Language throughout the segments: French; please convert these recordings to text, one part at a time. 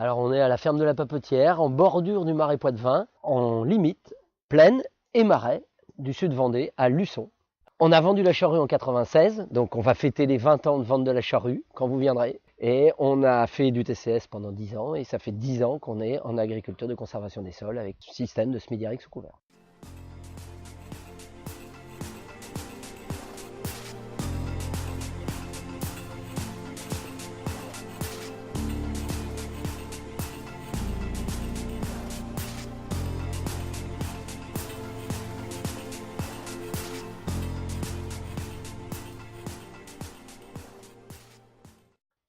Alors on est à la ferme de la Papetière, en bordure du marais Poitevin, en limite, plaine et marais du sud Vendée, à Luçon. On a vendu la charrue en 96, donc on va fêter les 20 ans de vente de la charrue quand vous viendrez. Et on a fait du TCS pendant 10 ans, et ça fait 10 ans qu'on est en agriculture de conservation des sols avec système de Smiths-Yarick sous couvert.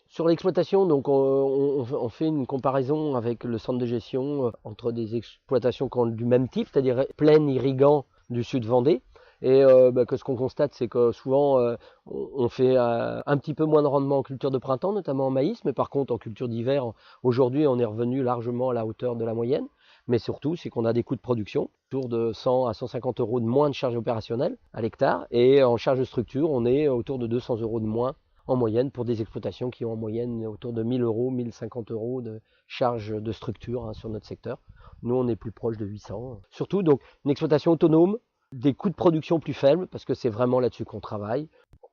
Sur l'exploitation, donc on fait une comparaison avec le centre de gestion entre des exploitations qui ont du même type, c'est-à-dire plaine irrigant du sud Vendée. Et que ce qu'on constate, c'est que souvent on fait un petit peu moins de rendement en culture de printemps, notamment en maïs, mais par contre en culture d'hiver, aujourd'hui on est revenu largement à la hauteur de la moyenne. Mais surtout, c'est qu'on a des coûts de production, autour de 100 à 150 euros de moins de charge opérationnelle à l'hectare. Et en charge de structure, on est autour de 200 euros de moins en moyenne pour des exploitations qui ont en moyenne autour de 1000 euros, 1050 euros de charge de structure sur notre secteur. Nous, on est plus proche de 800. Surtout, donc, une exploitation autonome, des coûts de production plus faibles, parce que c'est vraiment là-dessus qu'on travaille.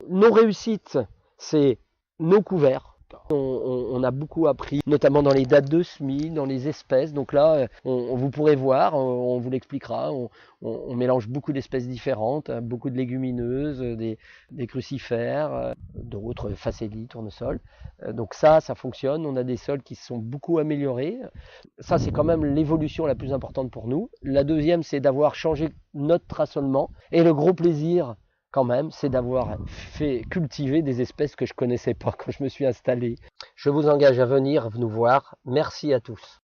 Nos réussites, c'est nos couverts. On a beaucoup appris, notamment dans les dates de semis, dans les espèces. Donc là, vous pourrez voir, on vous l'expliquera. On mélange beaucoup d'espèces différentes, beaucoup de légumineuses, des crucifères, d'autres facélies, tournesol. Donc ça fonctionne. On a des sols qui se sont beaucoup améliorés. Ça, c'est quand même l'évolution la plus importante pour nous. La deuxième, c'est d'avoir changé notre traçonnement. Et le gros plaisir, quand même, c'est d'avoir fait cultiver des espèces que je ne connaissais pas quand je me suis installé. Je vous engage à venir nous voir. Merci à tous.